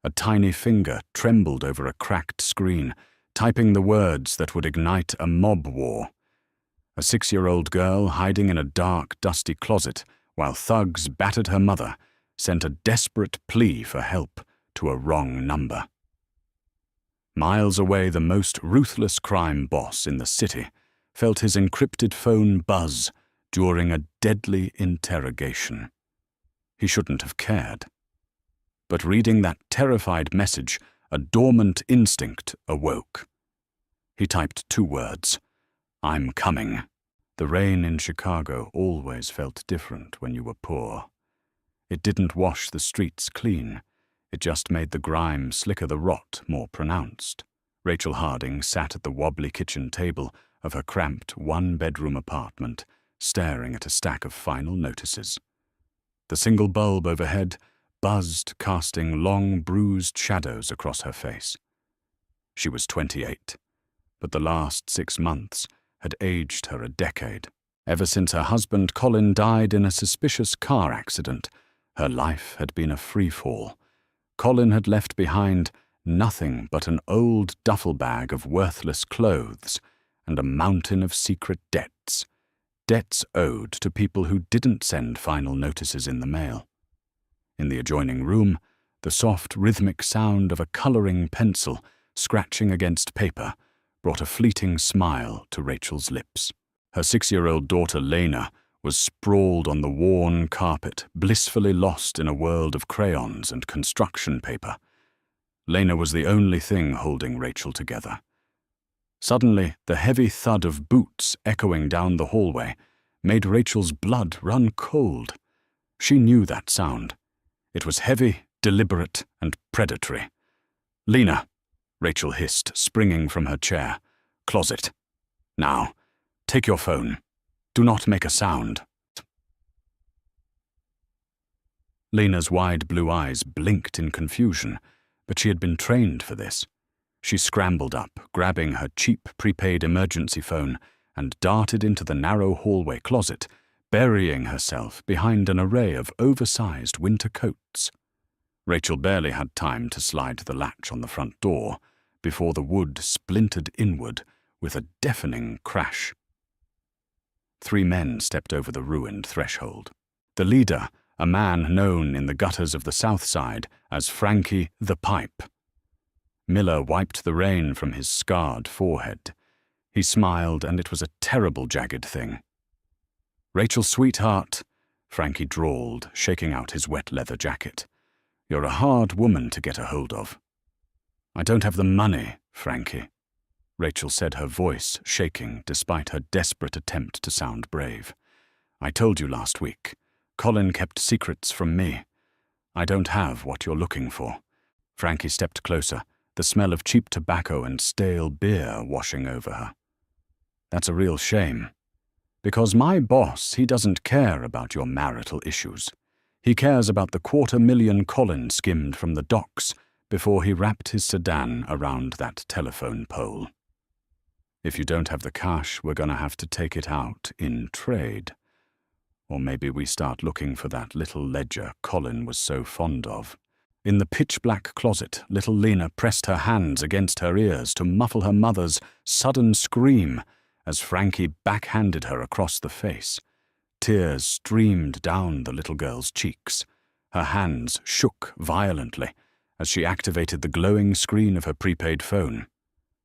A tiny finger trembled over a cracked screen, typing the words that would ignite a mob war. A 6-year-old girl hiding in a dark, dusty closet while thugs battered her mother sent a desperate plea for help to a wrong number. Miles away, the most ruthless crime boss in the city felt his encrypted phone buzz during a deadly interrogation. He shouldn't have cared. But reading that terrified message, a dormant instinct awoke. He typed 2 words: "I'm coming." The rain in Chicago always felt different when you were poor. It didn't wash the streets clean. It just made the grime slicker, the rot more pronounced. Rachel Harding sat at the wobbly kitchen table of her cramped 1-bedroom apartment, staring at a stack of final notices. The single bulb overhead buzzed, casting long, bruised shadows across her face. She was 28, but the last 6 months had aged her a decade. Ever since her husband Colin died in a suspicious car accident, her life had been a free-fall. Colin had left behind nothing but an old duffel bag of worthless clothes and a mountain of secret debts. Debts owed to people who didn't send final notices in the mail. In the adjoining room, the soft, rhythmic sound of a coloring pencil scratching against paper brought a fleeting smile to Rachel's lips. Her 6-year-old daughter, Lena, was sprawled on the worn carpet, blissfully lost in a world of crayons and construction paper. Lena was the only thing holding Rachel together. Suddenly, the heavy thud of boots echoing down the hallway made Rachel's blood run cold. She knew that sound. It was heavy, deliberate, and predatory. "Lena," Rachel hissed, springing from her chair. "Closet. Now, take your phone. Do not make a sound." Lena's wide blue eyes blinked in confusion, but she had been trained for this. She scrambled up, grabbing her cheap prepaid emergency phone, and darted into the narrow hallway closet, burying herself behind an array of oversized winter coats. Rachel barely had time to slide the latch on the front door before the wood splintered inward with a deafening crash. 3 men stepped over the ruined threshold. The leader, a man known in the gutters of the South Side as Frankie the Pipe. Miller wiped the rain from his scarred forehead. He smiled, and it was a terrible, jagged thing. "Rachel, sweetheart," Frankie drawled, shaking out his wet leather jacket. "You're a hard woman to get a hold of." "I don't have the money, Frankie," Rachel said, her voice shaking despite her desperate attempt to sound brave. "I told you last week. Colin kept secrets from me. I don't have what you're looking for." Frankie stepped closer, the smell of cheap tobacco and stale beer washing over her. "That's a real shame. Because my boss, he doesn't care about your marital issues. He cares about the $250,000 Colin skimmed from the docks before he wrapped his sedan around that telephone pole. If you don't have the cash, we're gonna have to take it out in trade. Or maybe we start looking for that little ledger Colin was so fond of." In the pitch-black closet, little Lena pressed her hands against her ears to muffle her mother's sudden scream as Frankie backhanded her across the face. Tears streamed down the little girl's cheeks. Her hands shook violently as she activated the glowing screen of her prepaid phone.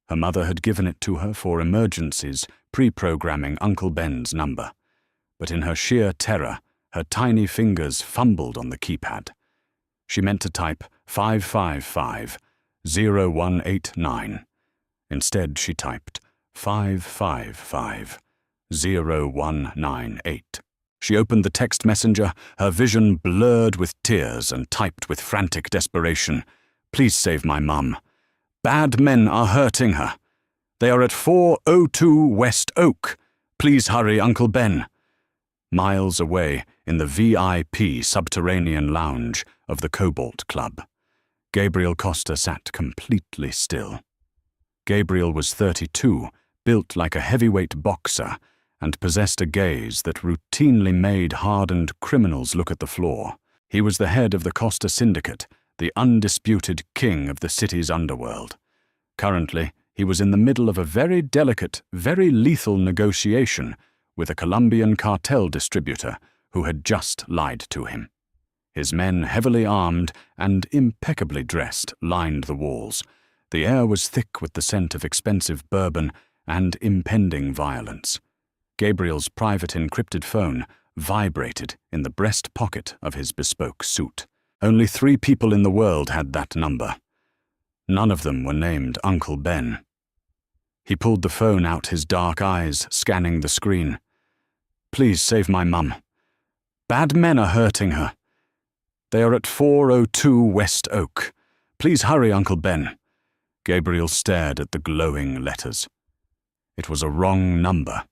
Her mother had given it to her for emergencies, pre-programming Uncle Ben's number. But in her sheer terror, her tiny fingers fumbled on the keypad. She meant to type 555-0189. Instead, she typed 555-0198. She opened the text messenger, her vision blurred with tears, and typed with frantic desperation, "Please save my mum. Bad men are hurting her. They are at 402 West Oak. Please hurry, Uncle Ben." Miles away, in the VIP subterranean lounge of the Cobalt Club, Gabriel Costa sat completely still. Gabriel was 32, built like a heavyweight boxer, and possessed a gaze that routinely made hardened criminals look at the floor. He was the head of the Costa Syndicate, the undisputed king of the city's underworld. Currently, he was in the middle of a very delicate, very lethal negotiation with a Colombian cartel distributor who had just lied to him. His men, heavily armed and impeccably dressed, lined the walls. The air was thick with the scent of expensive bourbon and impending violence. Gabriel's private encrypted phone vibrated in the breast pocket of his bespoke suit. Only 3 people in the world had that number. None of them were named Uncle Ben. He pulled the phone out, his dark eyes scanning the screen. "Please save my mum. Bad men are hurting her. They are at 402 West Oak. Please hurry, Uncle Ben." Gabriel stared at the glowing letters. It was a wrong number.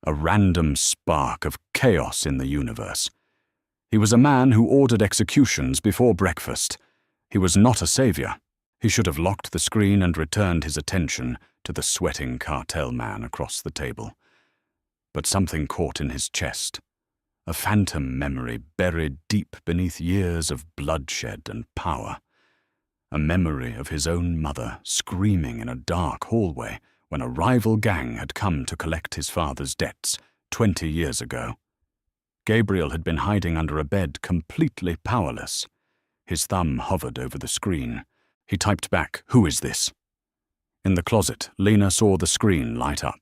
A random spark of chaos in the universe. He was a man who ordered executions before breakfast. He was not a savior. He should have locked the screen and returned his attention to the sweating cartel man across the table. But something caught in his chest. A phantom memory buried deep beneath years of bloodshed and power. A memory of his own mother screaming in a dark hallway when a rival gang had come to collect his father's debts 20 years ago. Gabriel had been hiding under a bed, completely powerless. His thumb hovered over the screen. He typed back, "Who is this?" In the closet, Lena saw the screen light up.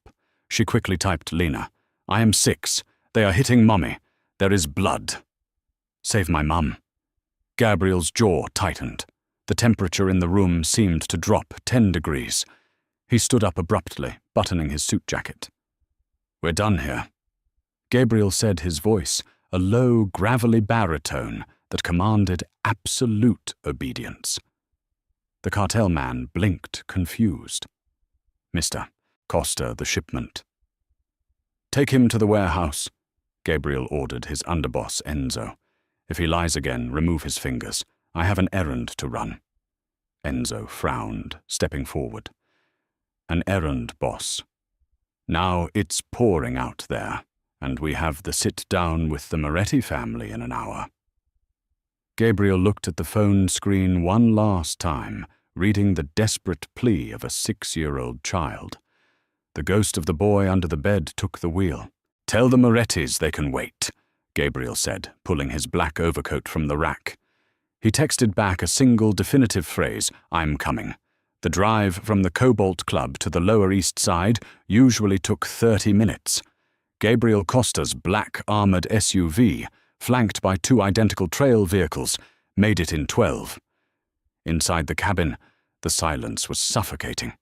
She quickly typed, "Lena, I am 6. They are hitting Mommy. There is blood. Save my mum." Gabriel's jaw tightened. The temperature in the room seemed to drop 10 degrees. He stood up abruptly, buttoning his suit jacket. "We're done here," Gabriel said, his voice a low, gravelly baritone that commanded absolute obedience. The cartel man blinked, confused. "Mr. Costa, the shipment." "Take him to the warehouse," Gabriel ordered his underboss, Enzo. "If he lies again, remove his fingers. I have an errand to run." Enzo frowned, stepping forward. "An errand, boss. Now it's pouring out there, and we have the sit-down with the Moretti family in an hour." Gabriel looked at the phone screen one last time, reading the desperate plea of a 6-year-old child. The ghost of the boy under the bed took the wheel. "Tell the Morettis they can wait," Gabriel said, pulling his black overcoat from the rack. He texted back a single definitive phrase, "I'm coming." The drive from the Cobalt Club to the Lower East Side usually took 30 minutes. Gabriel Costa's black armored SUV, flanked by 2 identical trail vehicles, made it in 12. Inside the cabin, the silence was suffocating.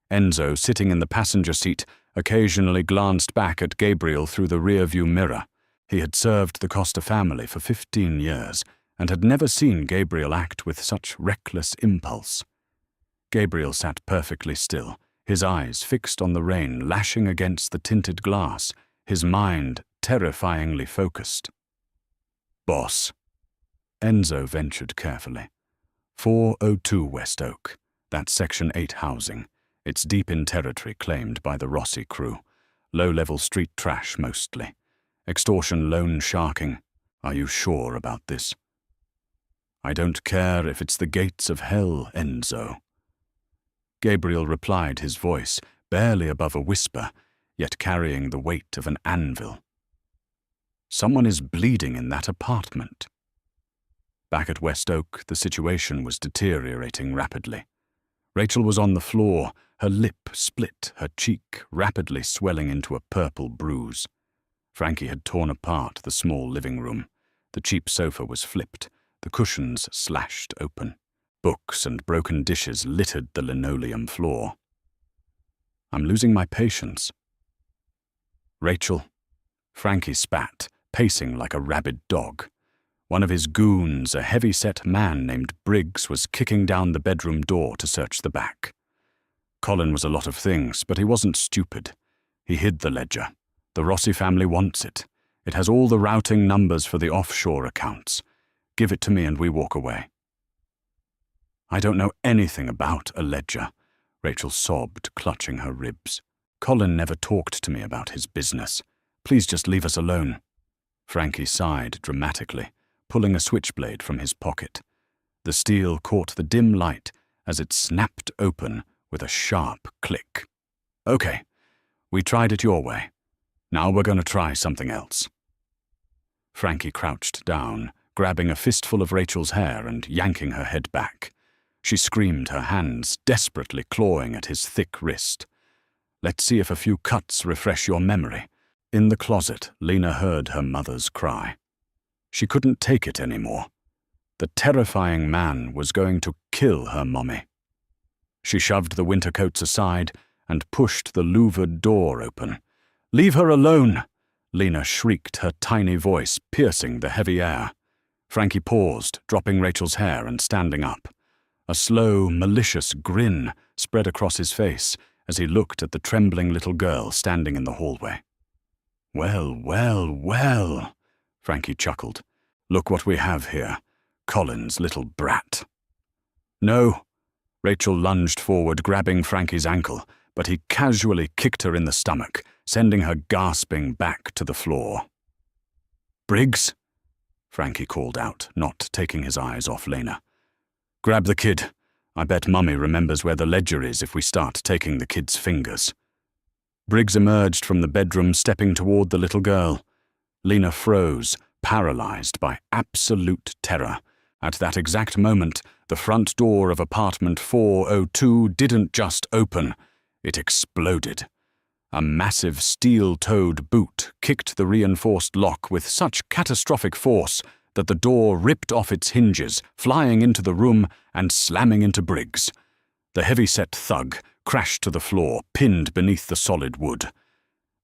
Enzo, sitting in the passenger seat, occasionally glanced back at Gabriel through the rearview mirror. He had served the Costa family for 15 years and had never seen Gabriel act with such reckless impulse. Gabriel sat perfectly still, his eyes fixed on the rain lashing against the tinted glass, his mind terrifyingly focused. "Boss," Enzo ventured carefully. 402 West Oak. That's Section 8 housing. It's deep in territory claimed by the Rossi crew. Low-level street trash mostly. Extortion, loan sharking. Are you sure about this?" "I don't care if it's the gates of hell, Enzo." Gabriel replied, his voice barely above a whisper, yet carrying the weight of an anvil. "Someone is bleeding in that apartment." Back at West Oak, the situation was deteriorating rapidly. Rachel was on the floor, her lip split, her cheek rapidly swelling into a purple bruise. Frankie had torn apart the small living room. The cheap sofa was flipped, the cushions slashed open. Books and broken dishes littered the linoleum floor. "I'm losing my patience." "Rachel," Frankie spat, pacing like a rabid dog. One of his goons, a heavy-set man named Briggs, was kicking down the bedroom door to search the back. Colin was a lot of things, but he wasn't stupid. He hid the ledger. The Rossi family wants it. It has all the routing numbers for the offshore accounts. Give it to me and we walk away. "I don't know anything about a ledger," Rachel sobbed, clutching her ribs. "Colin never talked to me about his business. Please just leave us alone." Frankie sighed dramatically, pulling a switchblade from his pocket. The steel caught the dim light as it snapped open with a sharp click. "Okay, we tried it your way. Now we're going to try something else." Frankie crouched down, grabbing a fistful of Rachel's hair and yanking her head back. She screamed, her hands desperately clawing at his thick wrist. "Let's see if a few cuts refresh your memory." In the closet, Lena heard her mother's cry. She couldn't take it anymore. The terrifying man was going to kill her mommy. She shoved the winter coats aside and pushed the louvered door open. "Leave her alone!" Lena shrieked, her tiny voice piercing the heavy air. Frankie paused, dropping Rachel's hair and standing up. A slow, malicious grin spread across his face as he looked at the trembling little girl standing in the hallway. "Well, well, well," Frankie chuckled. "Look what we have here. Colin's little brat." "No." Rachel lunged forward, grabbing Frankie's ankle, but he casually kicked her in the stomach, sending her gasping back to the floor. "Briggs?" Frankie called out, not taking his eyes off Lena. "Grab the kid. I bet Mummy remembers where the ledger is if we start taking the kid's fingers." Briggs emerged from the bedroom, stepping toward the little girl. Lena froze, paralyzed by absolute terror. At that exact moment, the front door of apartment 402 didn't just open, it exploded. A massive steel-toed boot kicked the reinforced lock with such catastrophic force that the door ripped off its hinges, flying into the room and slamming into Briggs. The heavy-set thug crashed to the floor, pinned beneath the solid wood.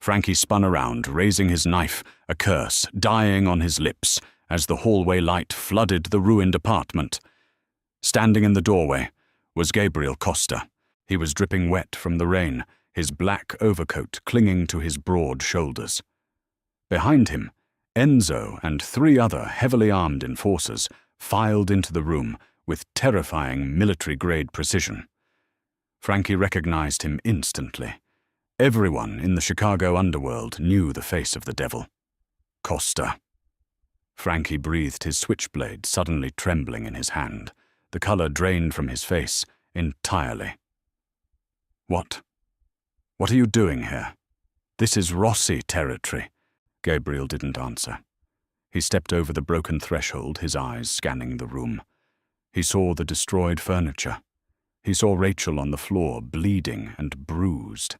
Frankie spun around, raising his knife, a curse dying on his lips as the hallway light flooded the ruined apartment. Standing in the doorway was Gabriel Costa. He was dripping wet from the rain, his black overcoat clinging to his broad shoulders. Behind him, Enzo and 3 other heavily armed enforcers filed into the room with terrifying military-grade precision. Frankie recognized him instantly. Everyone in the Chicago underworld knew the face of the devil. Costa. Frankie breathed, his switchblade suddenly trembling in his hand. The color drained from his face entirely. "What? What are you doing here? This is Rossi territory." Gabriel didn't answer. He stepped over the broken threshold, his eyes scanning the room. He saw the destroyed furniture. He saw Rachel on the floor, bleeding and bruised.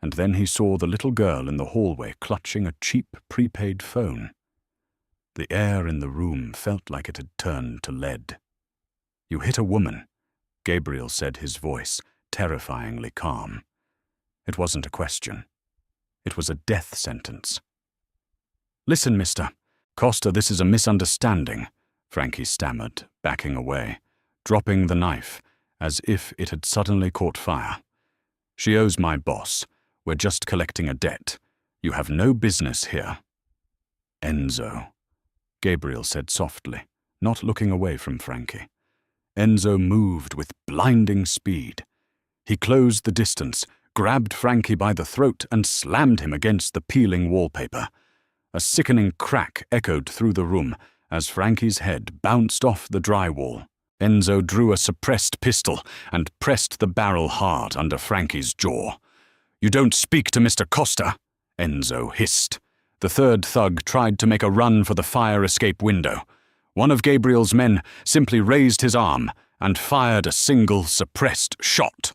And then he saw the little girl in the hallway clutching a cheap prepaid phone. The air in the room felt like it had turned to lead. "You hit a woman," Gabriel said, his voice terrifyingly calm. It wasn't a question. It was a death sentence. "Listen, mister. Costa, this is a misunderstanding," Frankie stammered, backing away, dropping the knife as if it had suddenly caught fire. "She owes my boss. We're just collecting a debt. You have no business here." "Enzo," Gabriel said softly, not looking away from Frankie. Enzo moved with blinding speed. He closed the distance, grabbed Frankie by the throat and slammed him against the peeling wallpaper. A sickening crack echoed through the room as Frankie's head bounced off the drywall. Enzo drew a suppressed pistol and pressed the barrel hard under Frankie's jaw. "You don't speak to Mr. Costa," Enzo hissed. The 3rd thug tried to make a run for the fire escape window. One of Gabriel's men simply raised his arm and fired a single suppressed shot.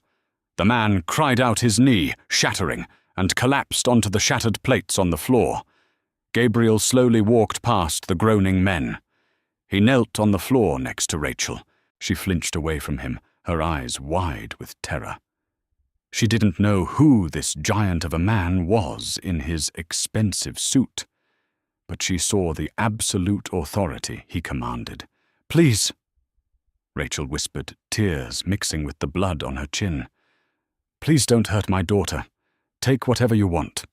The man cried out, his knee shattering, and collapsed onto the shattered plates on the floor. Gabriel slowly walked past the groaning men. He knelt on the floor next to Rachel. She flinched away from him, her eyes wide with terror. She didn't know who this giant of a man was in his expensive suit, but she saw the absolute authority he commanded. "Please," Rachel whispered, tears mixing with the blood on her chin. "Please don't hurt my daughter. Take whatever you want."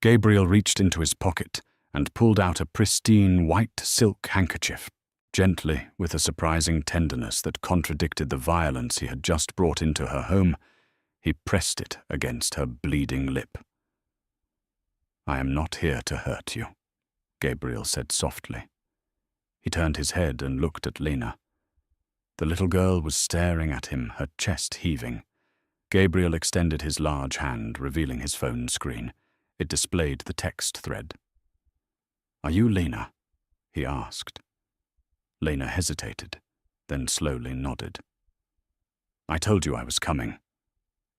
Gabriel reached into his pocket and pulled out a pristine white silk handkerchief. Gently, with a surprising tenderness that contradicted the violence he had just brought into her home, he pressed it against her bleeding lip. "I am not here to hurt you," Gabriel said softly. He turned his head and looked at Lena. The little girl was staring at him, her chest heaving. Gabriel extended his large hand, revealing his phone screen. It displayed the text thread. "Are you Lena?" he asked. Lena hesitated, then slowly nodded. "I told you I was coming,"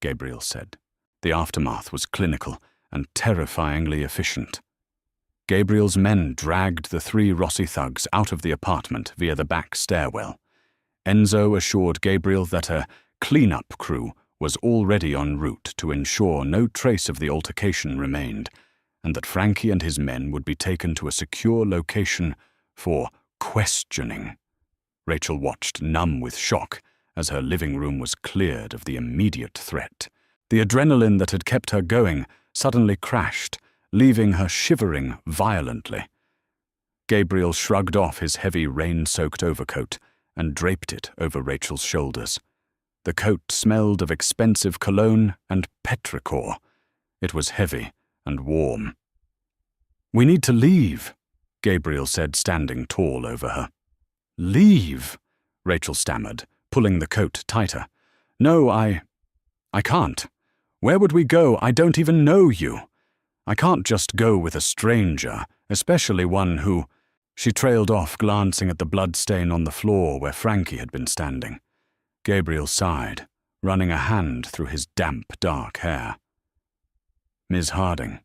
Gabriel said. The aftermath was clinical and terrifyingly efficient. Gabriel's men dragged the 3 Rossi thugs out of the apartment via the back stairwell. Enzo assured Gabriel that a cleanup crew was already en route to ensure no trace of the altercation remained, and that Frankie and his men would be taken to a secure location for questioning. Rachel watched, numb with shock, as her living room was cleared of the immediate threat. The adrenaline that had kept her going suddenly crashed, leaving her shivering violently. Gabriel shrugged off his heavy rain-soaked overcoat and draped it over Rachel's shoulders. The coat smelled of expensive cologne and petrichor. It was heavy and warm. "We need to leave," Gabriel said, standing tall over her. "Leave?" Rachel stammered, pulling the coat tighter. "No, I can't. Where would we go? I don't even know you. I can't just go with a stranger, especially one who—" She trailed off, glancing at the blood stain on the floor where Frankie had been standing. Gabriel sighed, running a hand through his damp, dark hair. "Ms. Harding,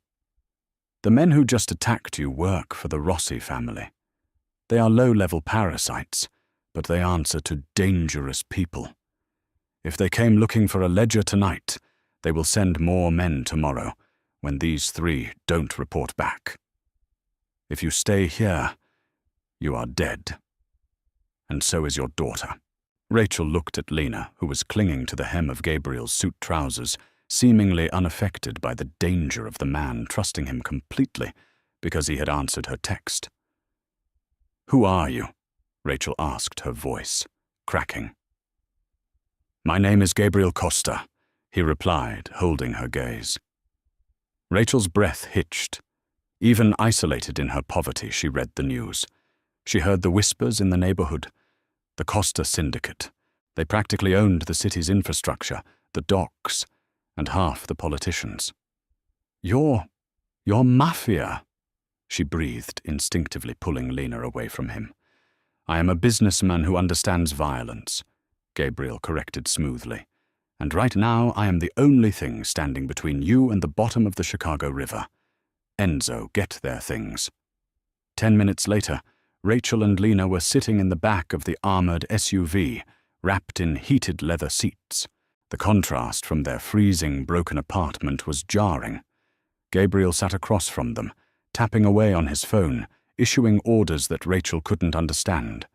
the men who just attacked you work for the Rossi family. They are low-level parasites, but they answer to dangerous people. If they came looking for a ledger tonight, they will send more men tomorrow, when these 3 don't report back. If you stay here, you are dead. And so is your daughter." Rachel looked at Lena, who was clinging to the hem of Gabriel's suit trousers, seemingly unaffected by the danger of the man, trusting him completely because he had answered her text. "Who are you?" Rachel asked, her voice cracking. "My name is Gabriel Costa," he replied, holding her gaze. Rachel's breath hitched. Even isolated in her poverty, she read the news. She heard the whispers in the neighborhood. The Costa Syndicate. They practically owned the city's infrastructure, the docks, and half the politicians. You're Mafia," she breathed, instinctively pulling Lena away from him. "I am a businessman who understands violence," Gabriel corrected smoothly. "And right now I am the only thing standing between you and the bottom of the Chicago River. Enzo, get their things." 10 minutes later, Rachel and Lena were sitting in the back of the armored SUV, wrapped in heated leather seats. The contrast from their freezing, broken apartment was jarring. Gabriel sat across from them, tapping away on his phone, issuing orders that Rachel couldn't understand.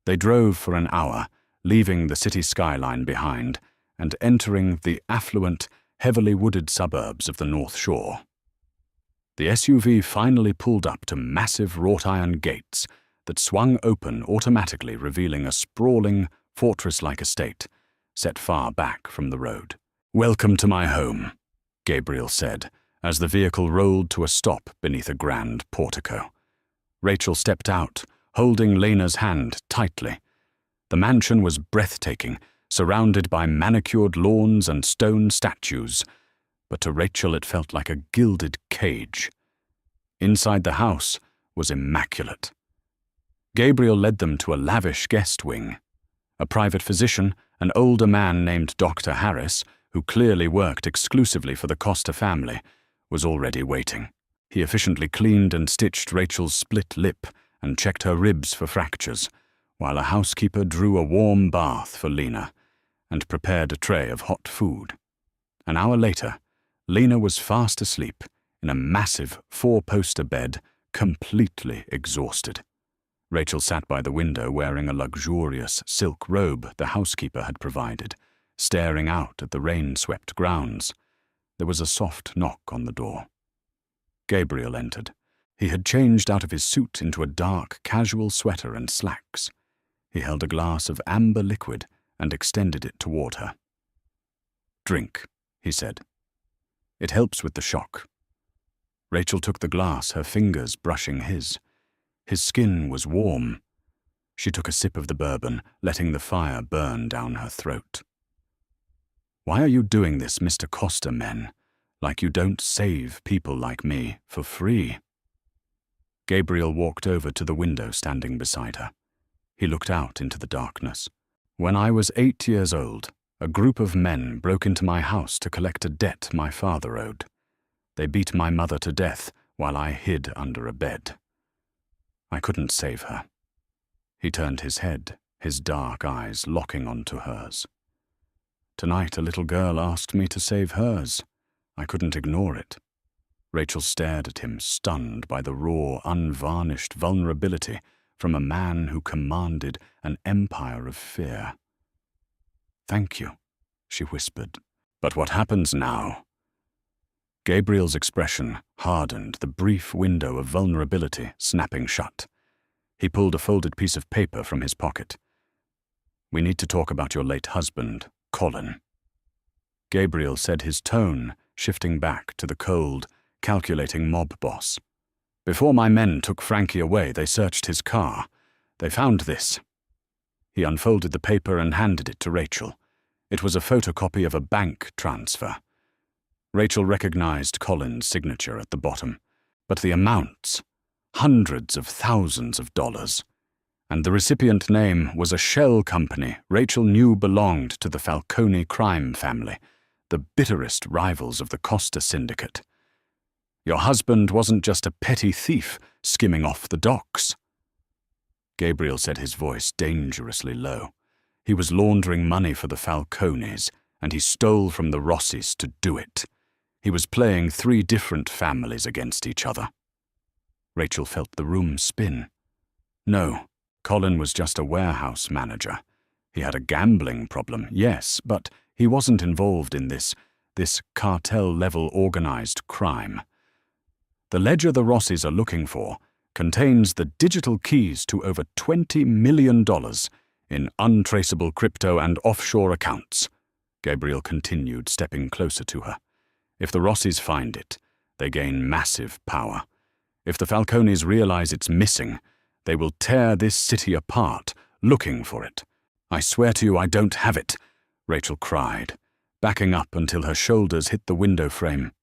They drove for an hour, leaving the city skyline behind and entering the affluent, heavily wooded suburbs of the North Shore. The SUV finally pulled up to massive wrought-iron gates that swung open automatically, revealing a sprawling, fortress-like estate set far back from the road. "Welcome to my home," Gabriel said, as the vehicle rolled to a stop beneath a grand portico. Rachel stepped out, holding Lena's hand tightly. The mansion was breathtaking, surrounded by manicured lawns and stone statues, but to Rachel it felt like a gilded cage. Inside the house was immaculate. Gabriel led them to a lavish guest wing. A private physician, an older man named Dr. Harris, who clearly worked exclusively for the Costa family, was already waiting. He efficiently cleaned and stitched Rachel's split lip and checked her ribs for fractures, while a housekeeper drew a warm bath for Lena and prepared a tray of hot food. An hour later, Lena was fast asleep in a massive 4-poster bed, completely exhausted. Rachel sat by the window wearing a luxurious silk robe the housekeeper had provided, staring out at the rain-swept grounds. There was a soft knock on the door. Gabriel entered. He had changed out of his suit into a dark, casual sweater and slacks. He held a glass of amber liquid and extended it toward her. "Drink," he said. "It helps with the shock." Rachel took the glass, her fingers brushing his. His skin was warm. She took a sip of the bourbon, letting the fire burn down her throat. "Why are you doing this, Mr. Costa, men? Like you don't save people like me for free." Gabriel walked over to the window standing beside her. He looked out into the darkness. "When I was 8 years old, a group of men broke into my house to collect a debt my father owed. They beat my mother to death while I hid under a bed. I couldn't save her." He turned his head, his dark eyes locking onto hers. "Tonight a little girl asked me to save hers. I couldn't ignore it." Rachel stared at him, stunned by the raw, unvarnished vulnerability from a man who commanded an empire of fear. "Thank you," she whispered. "But what happens now?" Gabriel's expression hardened, the brief window of vulnerability snapping shut. He pulled a folded piece of paper from his pocket. "We need to talk about your late husband, Colin." Gabriel said, his tone shifting back to the cold, calculating mob boss. "Before my men took Frankie away, they searched his car. They found this." He unfolded the paper and handed it to Rachel. It was a photocopy of a bank transfer. Rachel recognized Colin's signature at the bottom, but the amounts, hundreds of thousands of dollars. And the recipient name was a shell company Rachel knew belonged to the Falcone crime family, the bitterest rivals of the Costa syndicate. "Your husband wasn't just a petty thief skimming off the docks." Gabriel said, his voice dangerously low. "He was laundering money for the Falcones, and he stole from the Rossis to do it. He was playing 3 different families against each other." Rachel felt the room spin. No, Colin was just a warehouse manager. He had a gambling problem, yes, but he wasn't involved in this cartel-level organized crime. The ledger the Rossis are looking for contains the digital keys to over $20 million in untraceable crypto and offshore accounts, Gabriel continued, stepping closer to her. "If the Rossis find it, they gain massive power. If the Falcones realize it's missing, they will tear this city apart, looking for it. I swear to you I don't have it," Rachel cried, backing up until her shoulders hit the window frame.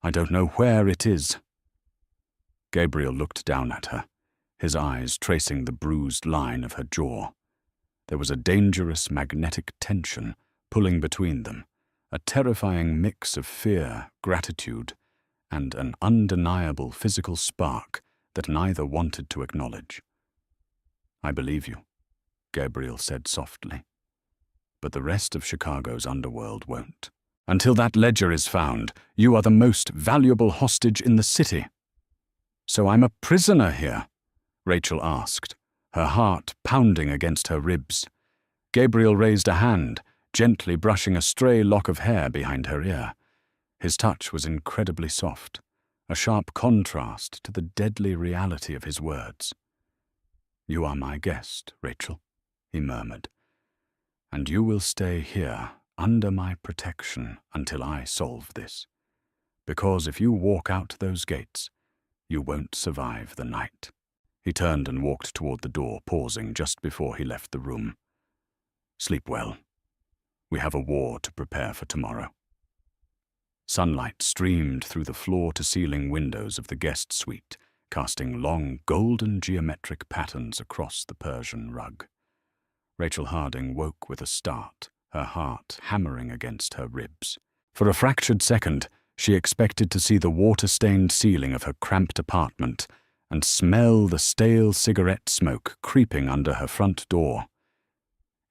"I don't know where it is." Gabriel looked down at her, his eyes tracing the bruised line of her jaw. There was a dangerous magnetic tension pulling between them, a terrifying mix of fear, gratitude, and an undeniable physical spark that neither wanted to acknowledge. "I believe you," Gabriel said softly. "But the rest of Chicago's underworld won't. Until that ledger is found, you are the most valuable hostage in the city." "So I'm a prisoner here?" Rachel asked, her heart pounding against her ribs. Gabriel raised a hand, gently brushing a stray lock of hair behind her ear. His touch was incredibly soft, a sharp contrast to the deadly reality of his words. "You are my guest, Rachel," he murmured, "and you will stay here under my protection until I solve this. Because if you walk out those gates, you won't survive the night." He turned and walked toward the door, pausing just before he left the room. "Sleep well. We have a war to prepare for tomorrow." Sunlight streamed through the floor-to-ceiling windows of the guest suite, casting long, golden geometric patterns across the Persian rug. Rachel Harding woke with a start, her heart hammering against her ribs. For a fractured second, she expected to see the water-stained ceiling of her cramped apartment and smell the stale cigarette smoke creeping under her front door.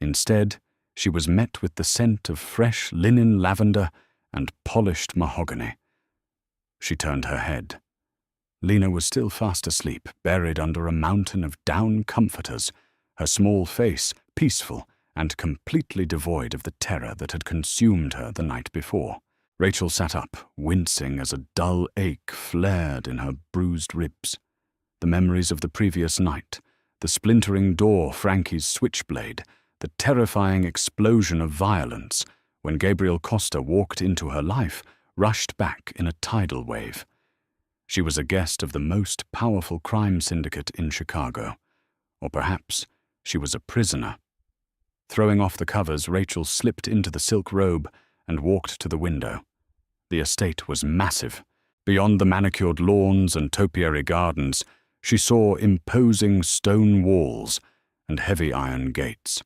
Instead, she was met with the scent of fresh linen lavender and polished mahogany. She turned her head. Lena was still fast asleep, buried under a mountain of down comforters, her small face peaceful and completely devoid of the terror that had consumed her the night before. Rachel sat up, wincing as a dull ache flared in her bruised ribs. The memories of the previous night, the splintering door Frankie's switchblade, the terrifying explosion of violence when Gabriel Costa walked into her life, rushed back in a tidal wave. She was a guest of the most powerful crime syndicate in Chicago, or perhaps She was a prisoner. Throwing off the covers, Rachel slipped into the silk robe and walked to the window. The estate was massive. Beyond the manicured lawns and topiary gardens, she saw imposing stone walls and heavy iron gates.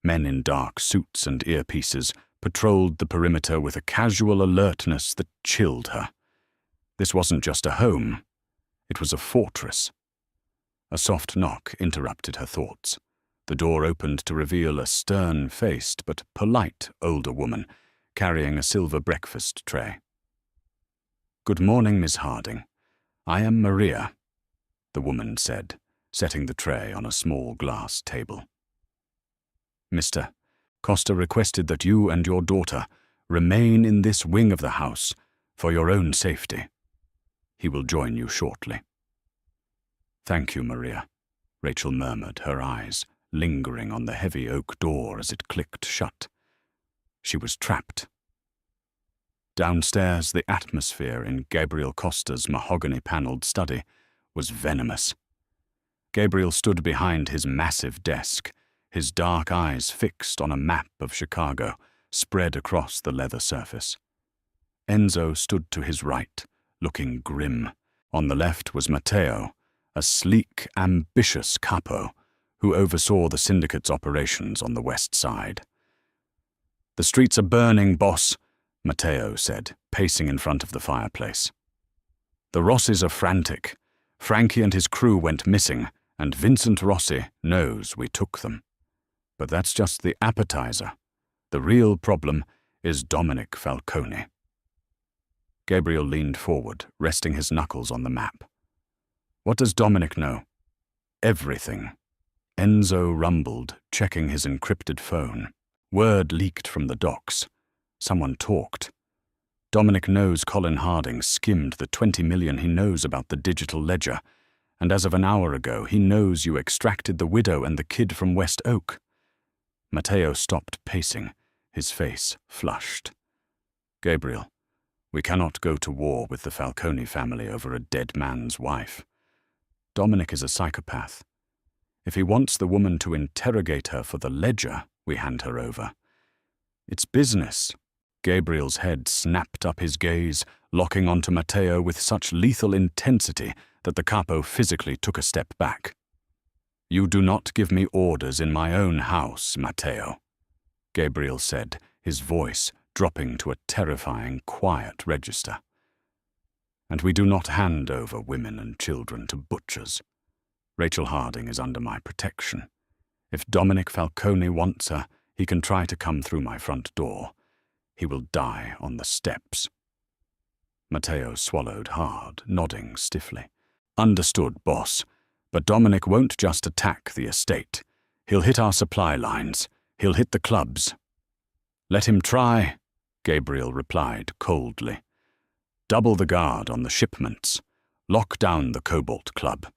Men in dark suits and earpieces patrolled the perimeter with a casual alertness that chilled her. This wasn't just a home, it was a fortress. A soft knock interrupted her thoughts. The door opened to reveal a stern-faced but polite older woman carrying a silver breakfast tray. "Good morning, Miss Harding. I am Maria," the woman said, setting the tray on a small glass table. "Mr. Costa requested that you and your daughter remain in this wing of the house for your own safety. He will join you shortly." "Thank you, Maria," Rachel murmured, her eyes lingering on the heavy oak door as it clicked shut. She was trapped. Downstairs, the atmosphere in Gabriel Costa's mahogany-panelled study was venomous. Gabriel stood behind his massive desk, his dark eyes fixed on a map of Chicago spread across the leather surface. Enzo stood to his right, looking grim. On the left was Matteo, a sleek, ambitious capo who oversaw the syndicate's operations on the west side. "The streets are burning, boss," Matteo said, pacing in front of the fireplace. "The Rossis are frantic. Frankie and his crew went missing, and Vincent Rossi knows we took them. But that's just the appetizer. The real problem is Dominic Falcone." Gabriel leaned forward, resting his knuckles on the map. "What does Dominic know?" "Everything." Enzo rumbled, checking his encrypted phone. Word leaked from the docks. Someone talked. "Dominic knows Colin Harding skimmed the 20 million he knows about the digital ledger, and as of an hour ago, he knows you extracted the widow and the kid from West Oak." Matteo stopped pacing, his face flushed. "Gabriel, we cannot go to war with the Falcone family over a dead man's wife. Dominic is a psychopath. If he wants the woman to interrogate her for the ledger we hand her over, it's business." Gabriel's head snapped up his gaze, locking onto Matteo with such lethal intensity that the capo physically took a step back. "You do not give me orders in my own house, Matteo," Gabriel said, his voice dropping to a terrifying, quiet register. "And we do not hand over women and children to butchers. Rachel Harding is under my protection. If Dominic Falcone wants her, he can try to come through my front door. He will die on the steps." Matteo swallowed hard, nodding stiffly. "Understood, boss. But Dominic won't just attack the estate. He'll hit our supply lines. He'll hit the clubs." "Let him try," Gabriel replied coldly. "Double the guard on the shipments. Lock down the Cobalt Club.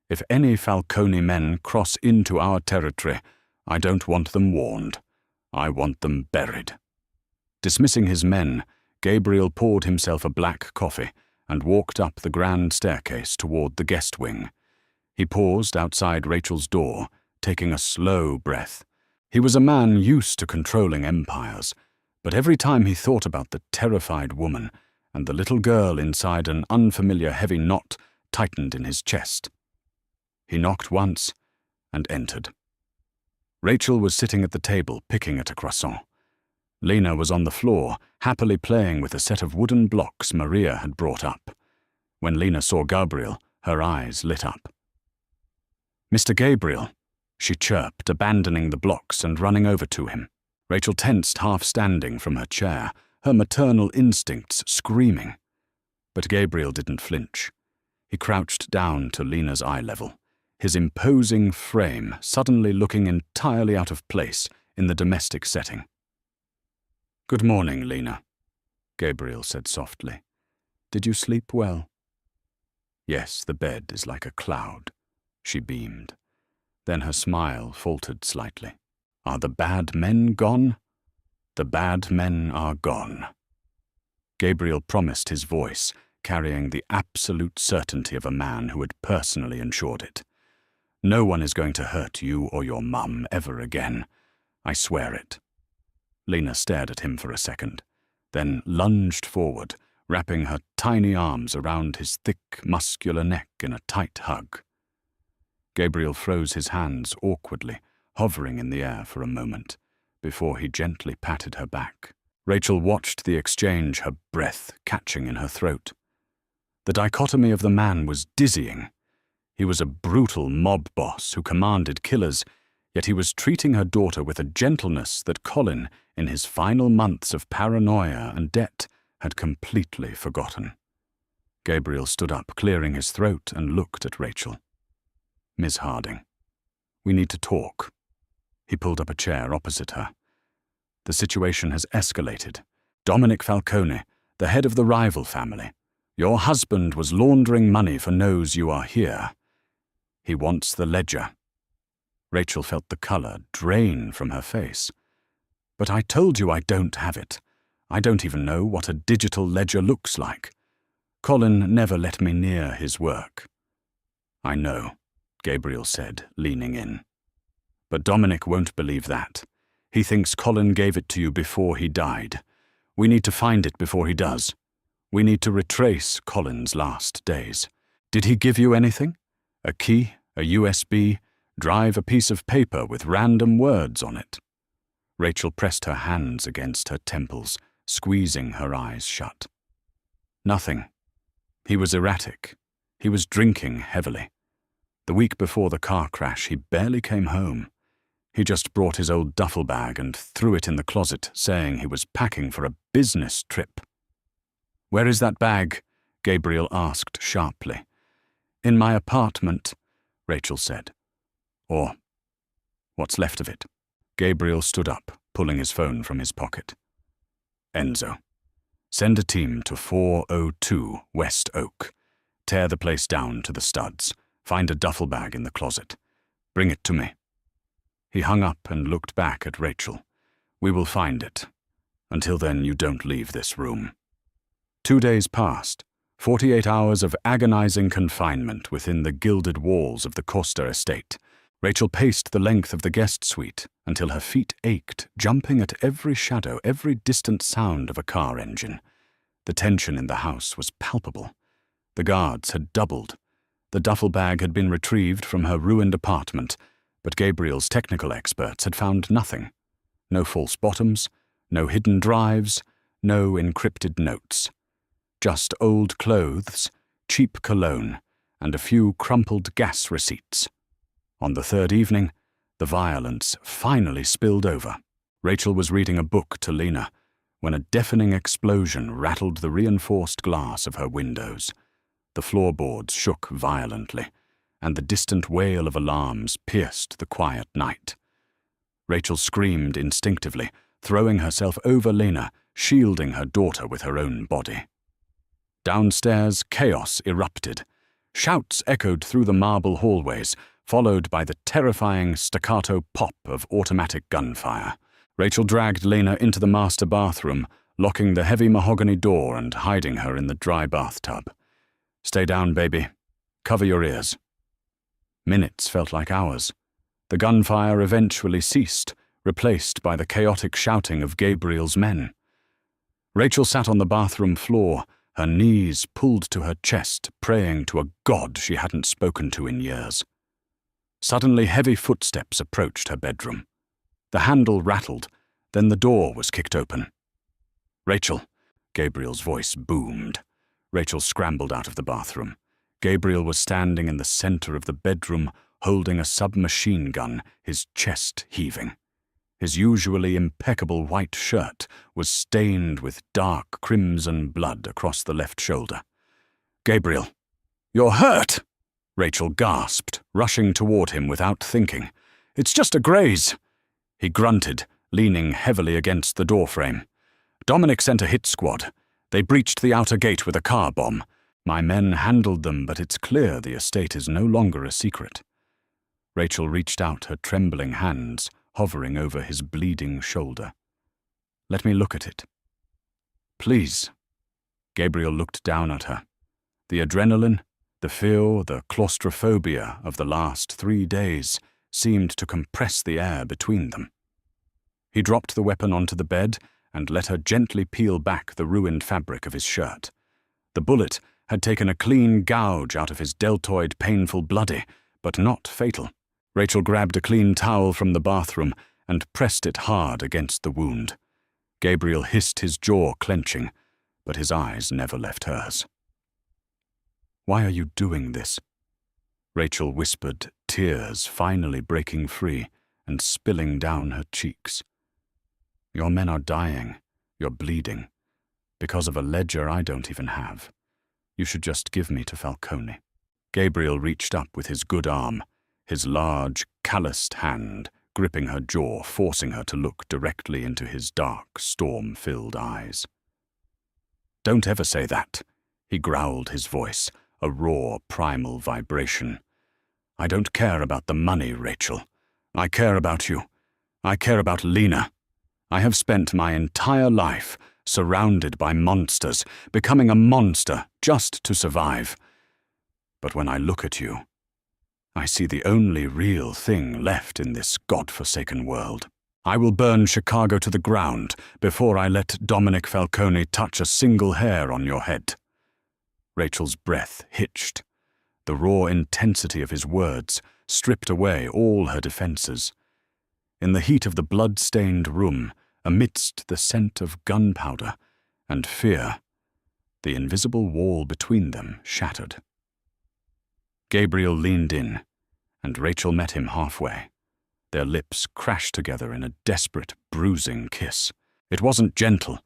If any Falcone men cross into our territory, I don't want them warned. I want them buried." Dismissing his men, Gabriel poured himself a black coffee and walked up the grand staircase toward the guest wing. He paused outside Rachel's door, taking a slow breath. He was a man used to controlling empires, but every time he thought about the terrified woman and the little girl inside an unfamiliar heavy knot tightened in his chest. He knocked once and entered. Rachel was sitting at the table picking at a croissant. Lena was on the floor, happily playing with a set of wooden blocks Maria had brought up. When Lena saw Gabriel, her eyes lit up. "Mr. Gabriel," she chirped, abandoning the blocks and running over to him. Rachel tensed, half standing from her chair, her maternal instincts screaming. But Gabriel didn't flinch. He crouched down to Lena's eye level, his imposing frame suddenly looking entirely out of place in the domestic setting. "Good morning, Lena," Gabriel said softly. "Did you sleep well?" "Yes, the bed is like a cloud," she beamed. Then her smile faltered slightly. "Are the bad men gone?" "The bad men are gone." Gabriel promised, his voice carrying the absolute certainty of a man who had personally ensured it. No one is going to hurt you or your mum ever again. I swear it." Lena stared at him for a second, then lunged forward, wrapping her tiny arms around his thick, muscular neck in a tight hug. Gabriel froze his hands awkwardly, hovering in the air for a moment, before he gently patted her back. Rachel watched the exchange, her breath catching in her throat. The dichotomy of the man was dizzying. He was a brutal mob boss who commanded killers, yet he was treating her daughter with a gentleness that Colin, in his final months of paranoia and debt, had completely forgotten. Gabriel stood up, clearing his throat, and looked at Rachel. "Miss Harding, we need to talk." He pulled up a chair opposite her. "The situation has escalated. Dominic Falcone, the head of the rival family. Your husband was laundering money for knows you are here. He wants the ledger." Rachel felt the color drain from her face. "But I told you I don't have it. I don't even know what a digital ledger looks like. Colin never let me near his work." "I know," Gabriel said, leaning in. "But Dominic won't believe that. He thinks Colin gave it to you before he died. We need to find it before he does. We need to retrace Colin's last days. Did he give you anything? A key, a USB, drive a piece of paper with random words on it?" Rachel pressed her hands against her temples, squeezing her eyes shut. "Nothing. He was erratic. He was drinking heavily. The week before the car crash, he barely came home. He just brought his old duffel bag and threw it in the closet, saying he was packing for a business trip." "Where is that bag?" Gabriel asked sharply. "In my apartment," Rachel said. "Or what's left of it." Gabriel stood up, pulling his phone from his pocket. "Enzo, send a team to 402 West Oak. Tear the place down to the studs. Find a duffel bag in the closet. Bring it to me." He hung up and looked back at Rachel. "We will find it. Until then, you don't leave this room." 2 days passed, 48 hours of agonizing confinement within the gilded walls of the Costa estate. Rachel paced the length of the guest suite until her feet ached, jumping at every shadow, every distant sound of a car engine. The tension in the house was palpable. The guards had doubled. The duffel bag had been retrieved from her ruined apartment, but Gabriel's technical experts had found nothing. No false bottoms, no hidden drives, no encrypted notes. Just old clothes, cheap cologne, and a few crumpled gas receipts. On the third evening, the violence finally spilled over. Rachel was reading a book to Lena when a deafening explosion rattled the reinforced glass of her windows. The floorboards shook violently, and the distant wail of alarms pierced the quiet night. Rachel screamed instinctively, throwing herself over Lena, shielding her daughter with her own body. Downstairs, chaos erupted. Shouts echoed through the marble hallways, followed by the terrifying staccato pop of automatic gunfire. Rachel dragged Lena into the master bathroom, locking the heavy mahogany door and hiding her in the dry bathtub. "Stay down, baby. Cover your ears." Minutes felt like hours. The gunfire eventually ceased, replaced by the chaotic shouting of Gabriel's men. Rachel sat on the bathroom floor, her knees pulled to her chest, praying to a god she hadn't spoken to in years. Suddenly, heavy footsteps approached her bedroom. The handle rattled, then the door was kicked open. "Rachel," Gabriel's voice boomed. Rachel scrambled out of the bathroom. Gabriel was standing in the center of the bedroom, holding a submachine gun, his chest heaving. His usually impeccable white shirt was stained with dark crimson blood across the left shoulder. "Gabriel, you're hurt!" Rachel gasped, rushing toward him without thinking. "It's just a graze." He grunted, leaning heavily against the doorframe. "Dominic sent a hit squad. They breached the outer gate with a car bomb. My men handled them, but it's clear the estate is no longer a secret." Rachel reached out her trembling hands, hovering over his bleeding shoulder. "Let me look at it." "Please." Gabriel looked down at her. The adrenaline, The fear, the claustrophobia of the last 3 days seemed to compress the air between them. He dropped the weapon onto the bed and let her gently peel back the ruined fabric of his shirt. The bullet had taken a clean gouge out of his deltoid, painful, bloody, but not fatal. Rachel grabbed a clean towel from the bathroom and pressed it hard against the wound. Gabriel hissed, his jaw clenching, but his eyes never left hers. "Why are you doing this?" Rachel whispered, tears finally breaking free and spilling down her cheeks. "Your men are dying. You're bleeding. Because of a ledger I don't even have. You should just give me to Falcone." Gabriel reached up with his good arm, his large, calloused hand gripping her jaw, forcing her to look directly into his dark, storm-filled eyes. "Don't ever say that," he growled, his voice a raw, primal vibration. "I don't care about the money, Rachel. I care about you. I care about Lena. I have spent my entire life surrounded by monsters, becoming a monster just to survive. But when I look at you, I see the only real thing left in this God-forsaken world. I will burn Chicago to the ground before I let Dominic Falcone touch a single hair on your head." Rachel's breath hitched. The raw intensity of his words stripped away all her defenses. In the heat of the blood-stained room, amidst the scent of gunpowder and fear, the invisible wall between them shattered. Gabriel leaned in, and Rachel met him halfway. Their lips crashed together in a desperate, bruising kiss. It wasn't gentle.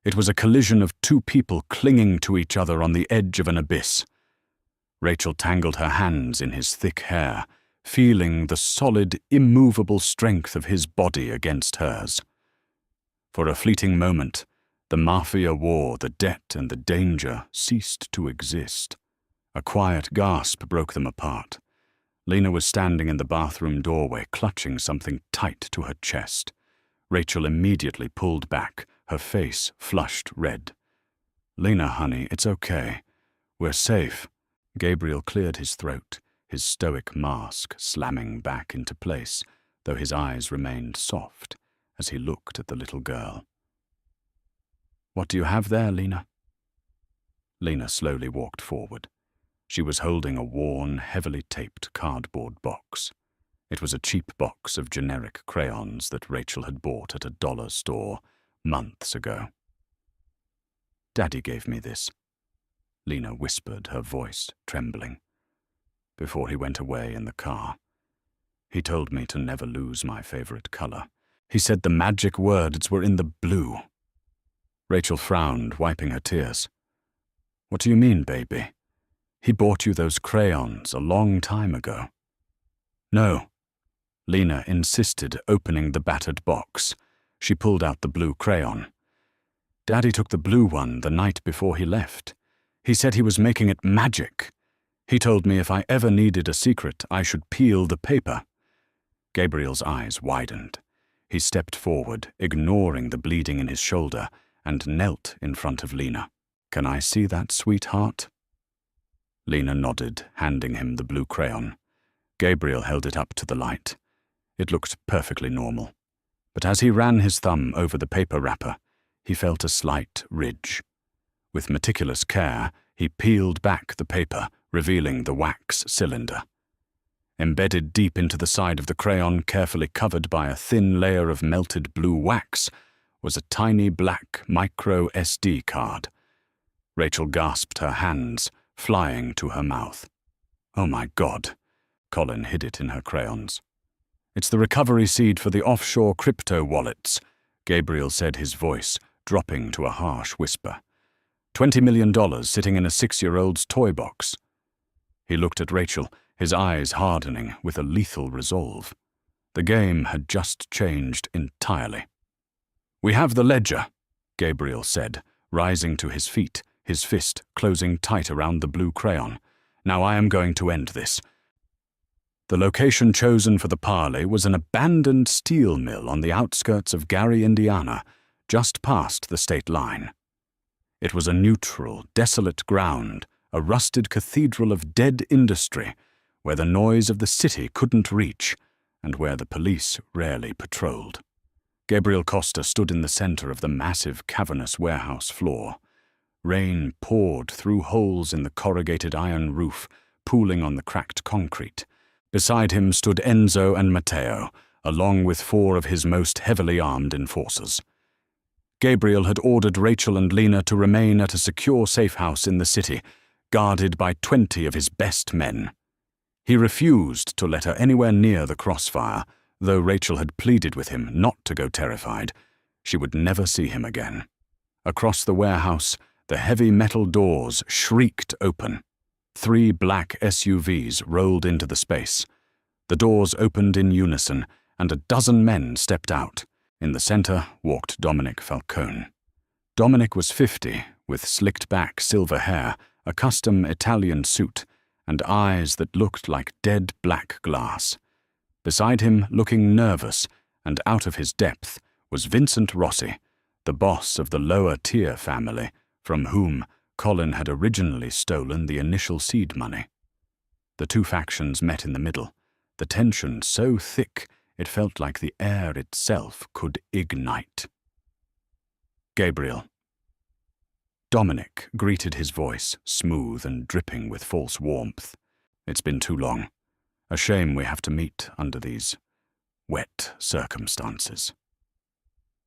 It was a collision of two people clinging to each other on the edge of an abyss. Rachel tangled her hands in his thick hair, feeling the solid, immovable strength of his body against hers. For a fleeting moment, the mafia war, the debt and the danger ceased to exist. A quiet gasp broke them apart. Lena was standing in the bathroom doorway, clutching something tight to her chest. Rachel immediately pulled back, her face flushed red. "Lena, honey, it's okay. We're safe." Gabriel cleared his throat, his stoic mask slamming back into place, though his eyes remained soft as he looked at the little girl. "What do you have there, Lena?" Lena slowly walked forward. She was holding a worn, heavily taped cardboard box. It was a cheap box of generic crayons that Rachel had bought at a dollar store months ago. "Daddy gave me this," Lena whispered, her voice trembling, "before he went away in the car. He told me to never lose my favorite color. He said the magic words were in the blue." Rachel frowned, wiping her tears. "What do you mean, baby? He bought you those crayons a long time ago." "No," Lena insisted, opening the battered box. She pulled out the blue crayon. "Daddy took the blue one the night before he left. He said he was making it magic. He told me if I ever needed a secret, I should peel the paper." Gabriel's eyes widened. He stepped forward, ignoring the bleeding in his shoulder, and knelt in front of Lena. "Can I see that, sweetheart?" Lena nodded, handing him the blue crayon. Gabriel held it up to the light. It looked perfectly normal. But as he ran his thumb over the paper wrapper, he felt a slight ridge. With meticulous care, he peeled back the paper, revealing the wax cylinder. Embedded deep into the side of the crayon, carefully covered by a thin layer of melted blue wax, was a tiny black micro SD card. Rachel gasped, her hands flying to her mouth. "Oh my God!" Colin hid it in her crayons. "It's the recovery seed for the offshore crypto wallets," Gabriel said, his voice dropping to a harsh whisper. $20 million sitting in a 6-year-old's toy box. He looked at Rachel, his eyes hardening with a lethal resolve. The game had just changed entirely. "We have the ledger," Gabriel said, rising to his feet, his fist closing tight around the blue crayon. "Now I am going to end this." The location chosen for the parley was an abandoned steel mill on the outskirts of Gary, Indiana, just past the state line. It was a neutral, desolate ground, a rusted cathedral of dead industry, where the noise of the city couldn't reach, and where the police rarely patrolled. Gabriel Costa stood in the center of the massive cavernous warehouse floor. Rain poured through holes in the corrugated iron roof, pooling on the cracked concrete. Beside him stood Enzo and Matteo, along with 4 of his most heavily armed enforcers. Gabriel had ordered Rachel and Lena to remain at a secure safe house in the city, guarded by 20 of his best men. He refused to let her anywhere near the crossfire, though Rachel had pleaded with him not to go terrified. She would never see him again. Across the warehouse, the heavy metal doors shrieked open. 3 black SUVs rolled into the space. The doors opened in unison, and a dozen men stepped out. In the center walked Dominic Falcone. Dominic was 50, with slicked-back silver hair, a custom Italian suit, and eyes that looked like dead black glass. Beside him, looking nervous and out of his depth, was Vincent Rossi, the boss of the lower-tier family, from whom Colin had originally stolen the initial seed money. The 2 factions met in the middle, the tension so thick it felt like the air itself could ignite. Gabriel. Dominic greeted his voice, smooth and dripping with false warmth. It's been too long. A shame we have to meet under these wet circumstances.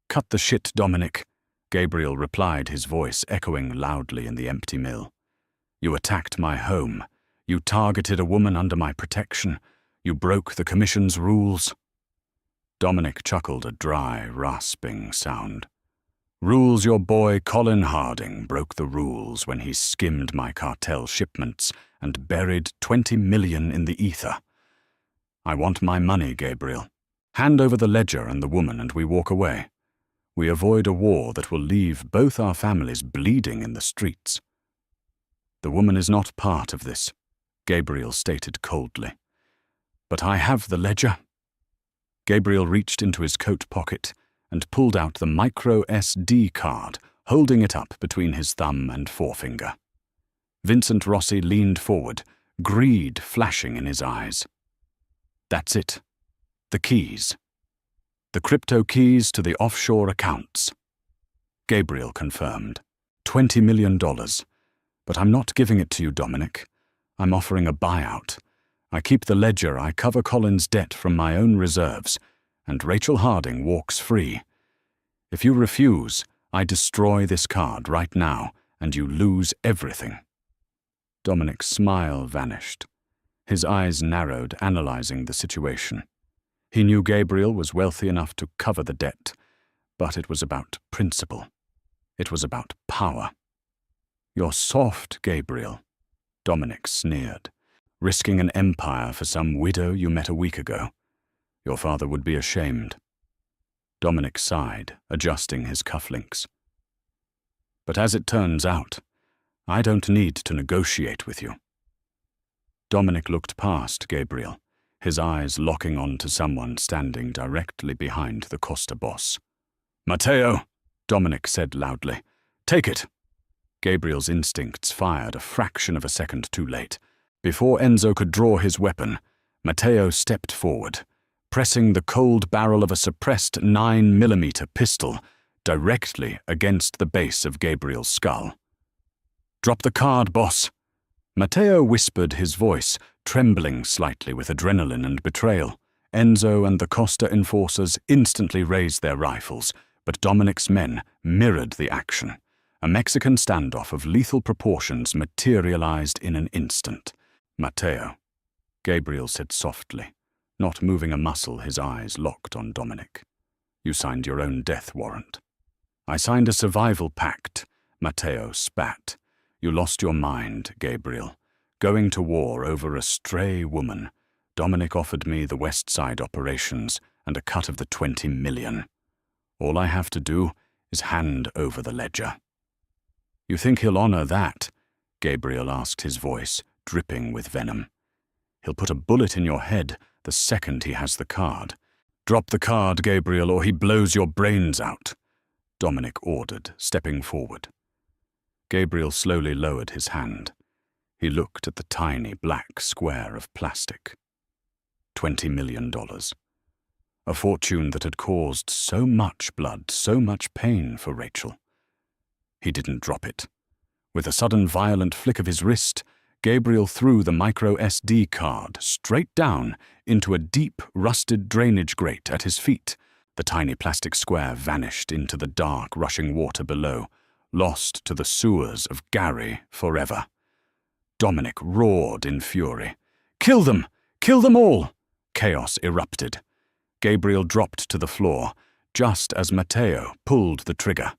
Cut the shit, Dominic, Gabriel replied, his voice echoing loudly in the empty mill. You attacked my home. You targeted a woman under my protection. You broke the commission's rules. Dominic chuckled, a dry, rasping sound. Rules your boy Colin Harding broke the rules when he skimmed my cartel shipments and buried 20 million in the ether. I want my money, Gabriel. Hand over the ledger and the woman and we walk away. We avoid a war that will leave both our families bleeding in the streets. The woman is not part of this, Gabriel stated coldly. But I have the ledger. Gabriel reached into his coat pocket and pulled out the micro SD card, holding it up between his thumb and forefinger. Vincent Rossi leaned forward, greed flashing in his eyes. That's it. The keys. The crypto keys to the offshore accounts. Gabriel confirmed. $20 million. But I'm not giving it to you, Dominic. I'm offering a buyout. I keep the ledger, I cover Colin's debt from my own reserves, and Rachel Harding walks free. If you refuse, I destroy this card right now, and you lose everything. Dominic's smile vanished. His eyes narrowed, analyzing the situation. He knew Gabriel was wealthy enough to cover the debt, but it was about principle. It was about power. You're soft, Gabriel, Dominic sneered. Risking an empire for some widow you met a week ago. Your father would be ashamed. Dominic sighed, adjusting his cufflinks. But as it turns out, I don't need to negotiate with you. Dominic looked past Gabriel, his eyes locking on to someone standing directly behind the Costa boss. Matteo, Dominic said loudly. Take it. Gabriel's instincts fired a fraction of a second too late. Before Enzo could draw his weapon, Matteo stepped forward, pressing the cold barrel of a suppressed 9mm pistol directly against the base of Gabriel's skull. Drop the card, boss. Matteo whispered, his voice trembling slightly with adrenaline and betrayal. Enzo and the Costa enforcers instantly raised their rifles, but Dominic's men mirrored the action. A Mexican standoff of lethal proportions materialized in an instant. Matteo, Gabriel said softly, not moving a muscle, his eyes locked on Dominic. You signed your own death warrant. I signed a survival pact, Matteo spat. You lost your mind, Gabriel. Going to war over a stray woman. Dominic offered me the West Side operations and a cut of the 20 million. All I have to do is hand over the ledger. You think he'll honor that? Gabriel asked, his voice dripping with venom. He'll put a bullet in your head the second he has the card. Drop the card, Gabriel, or he blows your brains out, Dominic ordered, stepping forward. Gabriel slowly lowered his hand. He looked at the tiny black square of plastic. $20 million. A fortune that had caused so much blood, so much pain for Rachel. He didn't drop it. With a sudden violent flick of his wrist, Gabriel threw the micro SD card straight down into a deep, rusted drainage grate at his feet. The tiny plastic square vanished into the dark, rushing water below, lost to the sewers of Gary forever. Dominic roared in fury. "Kill them! Kill them all!" Chaos erupted. Gabriel dropped to the floor, just as Matteo pulled the trigger.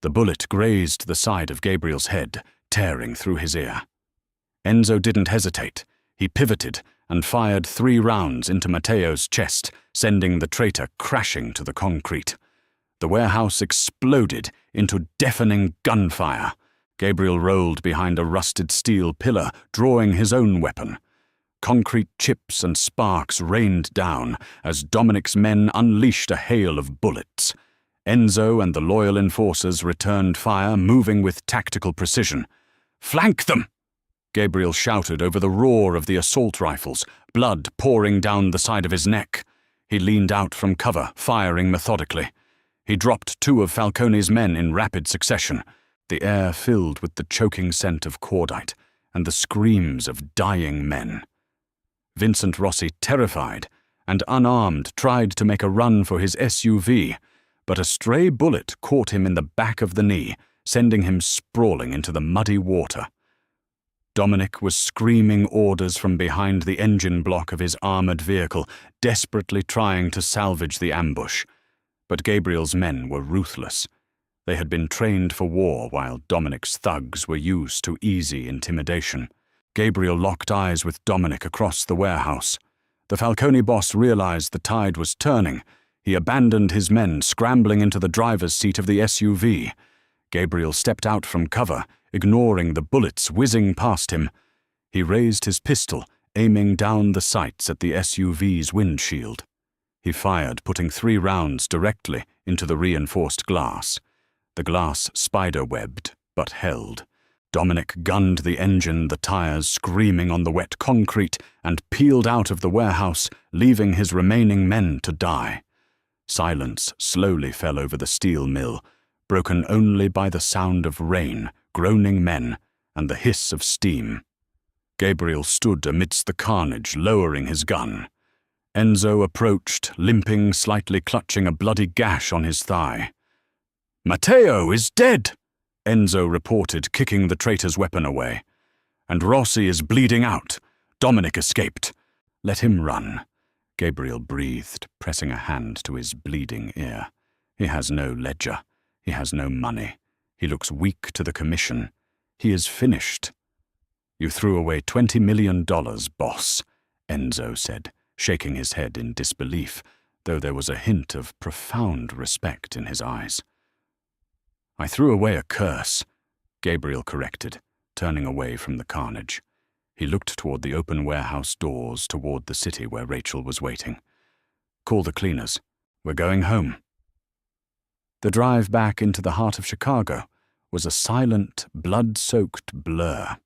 The bullet grazed the side of Gabriel's head, tearing through his ear. Enzo didn't hesitate. He pivoted and fired 3 rounds into Matteo's chest, sending the traitor crashing to the concrete. The warehouse exploded into deafening gunfire. Gabriel rolled behind a rusted steel pillar, drawing his own weapon. Concrete chips and sparks rained down as Dominic's men unleashed a hail of bullets. Enzo and the loyal enforcers returned fire, moving with tactical precision. "Flank them!" Gabriel shouted over the roar of the assault rifles, blood pouring down the side of his neck. He leaned out from cover, firing methodically. He dropped 2 of Falcone's men in rapid succession. The air filled with the choking scent of cordite and the screams of dying men. Vincent Rossi, terrified and unarmed, tried to make a run for his SUV, but a stray bullet caught him in the back of the knee, sending him sprawling into the muddy water. Dominic was screaming orders from behind the engine block of his armored vehicle, desperately trying to salvage the ambush. But Gabriel's men were ruthless. They had been trained for war while Dominic's thugs were used to easy intimidation. Gabriel locked eyes with Dominic across the warehouse. The Falcone boss realized the tide was turning. He abandoned his men, scrambling into the driver's seat of the SUV. Gabriel stepped out from cover, ignoring the bullets whizzing past him. He raised his pistol, aiming down the sights at the SUV's windshield. He fired, putting 3 rounds directly into the reinforced glass. The glass spider-webbed, but held. Dominic gunned the engine, the tires screaming on the wet concrete, and peeled out of the warehouse, leaving his remaining men to die. Silence slowly fell over the steel mill, broken only by the sound of rain, groaning men, and the hiss of steam. Gabriel stood amidst the carnage, lowering his gun. Enzo approached, limping, slightly clutching a bloody gash on his thigh. "Matteo is dead!" Enzo reported, kicking the traitor's weapon away. "And Rossi is bleeding out. Dominic escaped. Let him run." Gabriel breathed, pressing a hand to his bleeding ear. "He has no ledger. He has no money. He looks weak to the commission. He is finished." "You threw away $20 million, boss," Enzo said, shaking his head in disbelief, though there was a hint of profound respect in his eyes. "I threw away a curse," Gabriel corrected, turning away from the carnage. He looked toward the open warehouse doors, toward the city where Rachel was waiting. "Call the cleaners. We're going home." The drive back into the heart of Chicago was a silent, blood-soaked blur.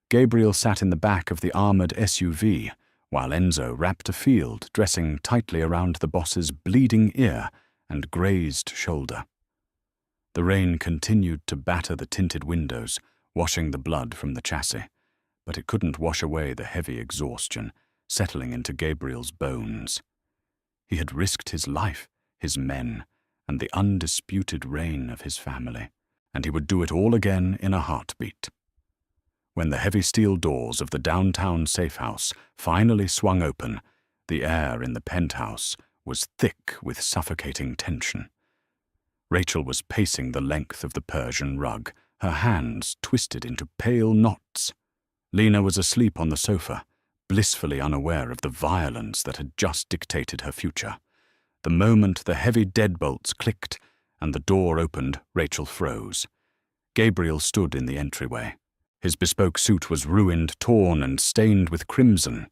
Gabriel sat in the back of the armored SUV, while Enzo wrapped a field, dressing tightly around the boss's bleeding ear and grazed shoulder. The rain continued to batter the tinted windows, washing the blood from the chassis, but it couldn't wash away the heavy exhaustion, settling into Gabriel's bones. He had risked his life, his men, and the undisputed reign of his family, and he would do it all again in a heartbeat. When the heavy steel doors of the downtown safehouse finally swung open, the air in the penthouse was thick with suffocating tension. Rachel was pacing the length of the Persian rug, her hands twisted into pale knots. Lena was asleep on the sofa, blissfully unaware of the violence that had just dictated her future. The moment the heavy deadbolts clicked and the door opened, Rachel froze. Gabriel stood in the entryway. His bespoke suit was ruined, torn, and stained with crimson.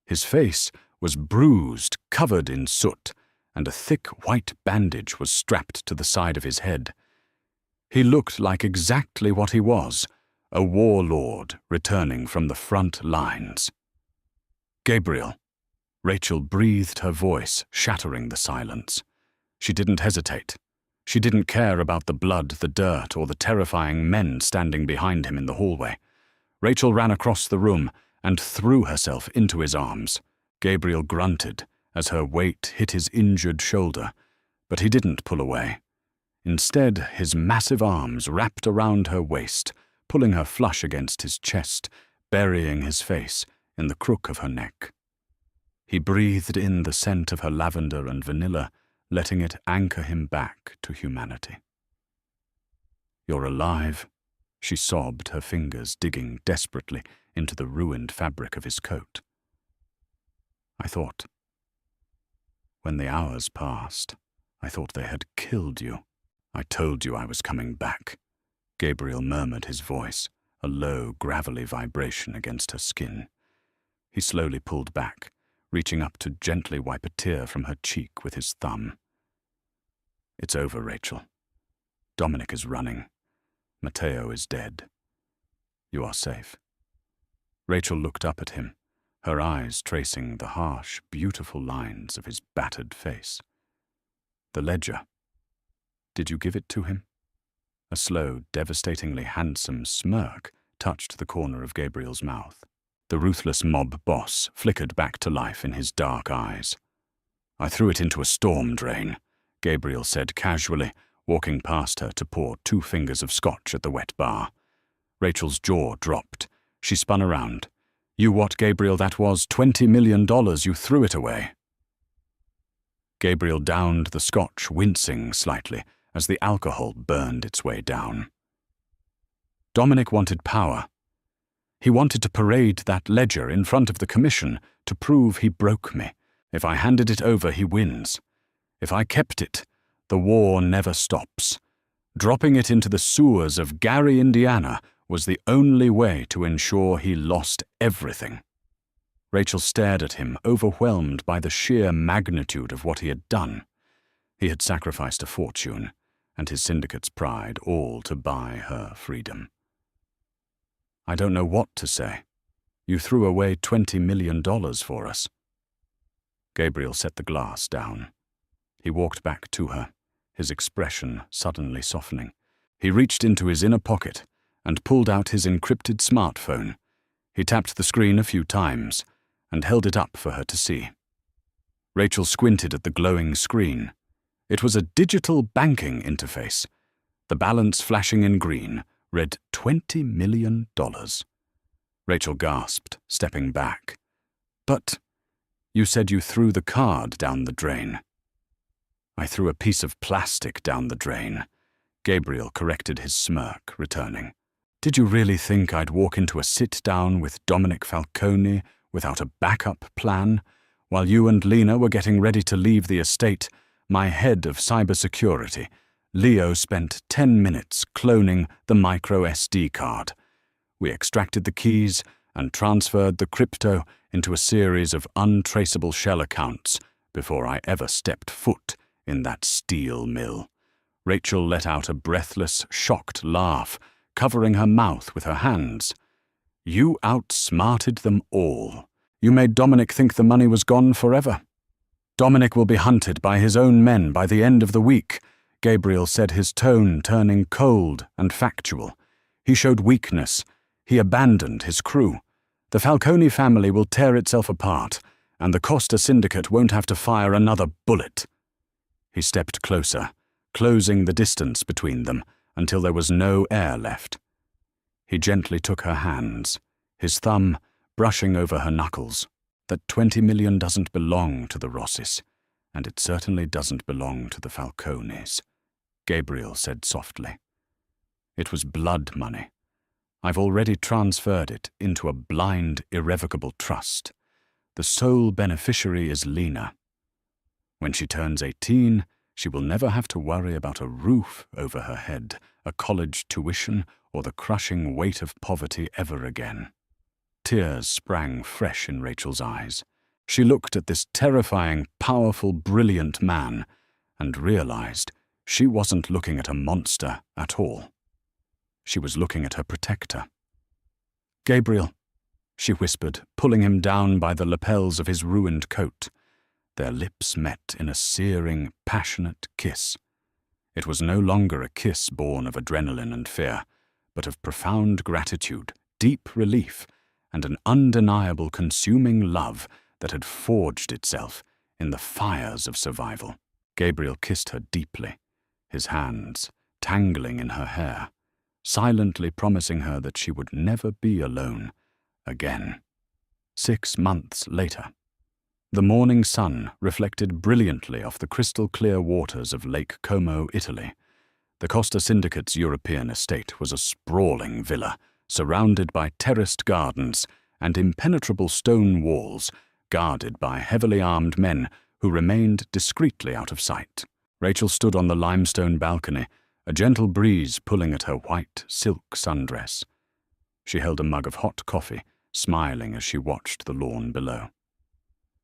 His face was bruised, covered in soot, and a thick white bandage was strapped to the side of his head. He looked like exactly what he was, a warlord returning from the front lines. Gabriel. Rachel breathed, her voice shattering the silence. She didn't hesitate. She didn't care about the blood, the dirt, or the terrifying men standing behind him in the hallway. Rachel ran across the room and threw herself into his arms. Gabriel grunted as her weight hit his injured shoulder, but he didn't pull away. Instead, his massive arms wrapped around her waist, pulling her flush against his chest, burying his face in the crook of her neck. He breathed in the scent of her lavender and vanilla, letting it anchor him back to humanity. "You're alive," she sobbed, her fingers digging desperately into the ruined fabric of his coat. "I thought. When the hours passed, I thought they had killed you. I told you I was coming back," Gabriel murmured, his voice, a low, gravelly vibration against her skin. He slowly pulled back, reaching up to gently wipe a tear from her cheek with his thumb. "It's over, Rachel. Dominic is running. Matteo is dead. You are safe." Rachel looked up at him, her eyes tracing the harsh, beautiful lines of his battered face. "The ledger. Did you give it to him?" A slow, devastatingly handsome smirk touched the corner of Gabriel's mouth. The ruthless mob boss flickered back to life in his dark eyes. "I threw it into a storm drain," Gabriel said casually, walking past her to pour 2 fingers of scotch at the wet bar. Rachel's jaw dropped. She spun around. "You what, Gabriel, that was $20 million. You threw it away." Gabriel downed the scotch, wincing slightly as the alcohol burned its way down. Dominic wanted power. He wanted to parade that ledger in front of the commission to prove he broke me. If I handed it over, he wins. If I kept it, the war never stops. Dropping it into the sewers of Gary, Indiana, was the only way to ensure he lost everything. Rachel stared at him, overwhelmed by the sheer magnitude of what he had done. He had sacrificed a fortune, and his syndicate's pride, all to buy her freedom. "I don't know what to say. You threw away $20 million for us." Gabriel set the glass down. He walked back to her, his expression suddenly softening. He reached into his inner pocket and pulled out his encrypted smartphone. He tapped the screen a few times and held it up for her to see. Rachel squinted at the glowing screen. It was a digital banking interface. The balance flashing in green read $20 million. Rachel gasped, stepping back. "But you said you threw the card down the drain." "I threw a piece of plastic down the drain." Gabriel corrected his smirk, returning. "Did you really think I'd walk into a sit-down with Dominic Falcone without a backup plan? While you and Lena were getting ready to leave the estate, my head of cybersecurity, Leo, spent 10 minutes cloning the micro SD card. We extracted the keys and transferred the crypto into a series of untraceable shell accounts before I ever stepped foot in that steel mill." Rachel let out a breathless, shocked laugh, covering her mouth with her hands. "You outsmarted them all. You made Dominic think the money was gone forever. Dominic will be hunted by his own men by the end of the week," Gabriel said, his tone turning cold and factual. "He showed weakness. He abandoned his crew. The Falcone family will tear itself apart, and the Costa Syndicate won't have to fire another bullet." He stepped closer, closing the distance between them until there was no air left. He gently took her hands, his thumb brushing over her knuckles. "That $20 million doesn't belong to the Rossis, and it certainly doesn't belong to the Falcones," Gabriel said softly. "It was blood money. I've already transferred it into a blind, irrevocable trust. The sole beneficiary is Lena. When she turns 18, she will never have to worry about a roof over her head, a college tuition, or the crushing weight of poverty ever again." Tears sprang fresh in Rachel's eyes. She looked at this terrifying, powerful, brilliant man and realized she wasn't looking at a monster at all. She was looking at her protector. "Gabriel," she whispered, pulling him down by the lapels of his ruined coat. Their lips met in a searing, passionate kiss. It was no longer a kiss born of adrenaline and fear, but of profound gratitude, deep relief, and an undeniable consuming love that had forged itself in the fires of survival. Gabriel kissed her deeply, his hands tangling in her hair, silently promising her that she would never be alone again. 6 months later. The morning sun reflected brilliantly off the crystal-clear waters of Lake Como, Italy. The Costa Syndicate's European estate was a sprawling villa, surrounded by terraced gardens and impenetrable stone walls, guarded by heavily armed men who remained discreetly out of sight. Rachel stood on the limestone balcony, a gentle breeze pulling at her white silk sundress. She held a mug of hot coffee, smiling as she watched the lawn below.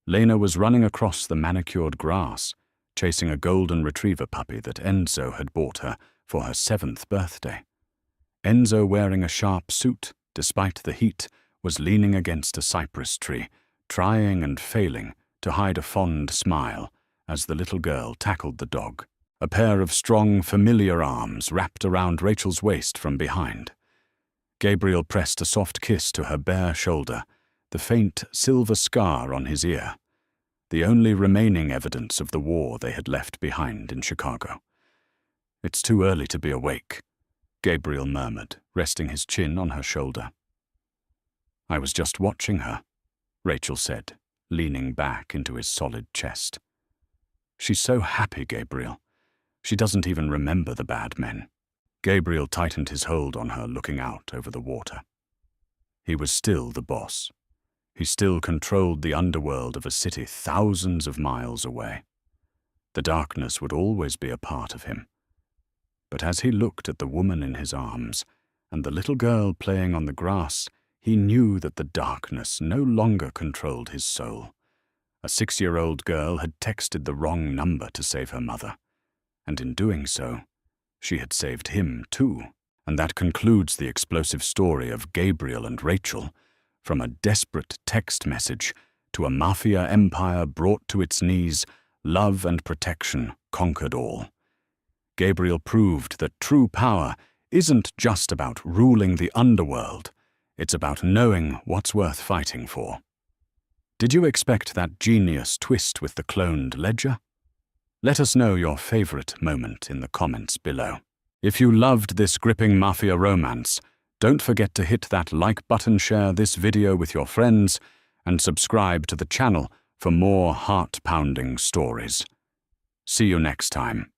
Lena was running across the manicured grass, chasing a golden retriever puppy that Enzo had bought her for her 7th birthday. Enzo, wearing a sharp suit, despite the heat, was leaning against a cypress tree, trying and failing to hide a fond smile as the little girl tackled the dog. A pair of strong, familiar arms wrapped around Rachel's waist from behind. Gabriel pressed a soft kiss to her bare shoulder, the faint silver scar on his ear, the only remaining evidence of the war they had left behind in Chicago. "It's too early to be awake," Gabriel murmured, resting his chin on her shoulder. "I was just watching her," Rachel said, leaning back into his solid chest. "She's so happy, Gabriel. She doesn't even remember the bad men." Gabriel tightened his hold on her, looking out over the water. He was still the boss. He still controlled the underworld of a city thousands of miles away. The darkness would always be a part of him. But as he looked at the woman in his arms and the little girl playing on the grass, he knew that the darkness no longer controlled his soul. A 6-year-old girl had texted the wrong number to save her mother, and in doing so, she had saved him too. And that concludes the explosive story of Gabriel and Rachel, from a desperate text message to a mafia empire brought to its knees. Love and protection conquered all. Gabriel proved that true power isn't just about ruling the underworld, it's about knowing what's worth fighting for. Did you expect that genius twist with the cloned ledger? Let us know your favorite moment in the comments below. If you loved this gripping mafia romance, don't forget to hit that like button, share this video with your friends, and subscribe to the channel for more heart-pounding stories. See you next time.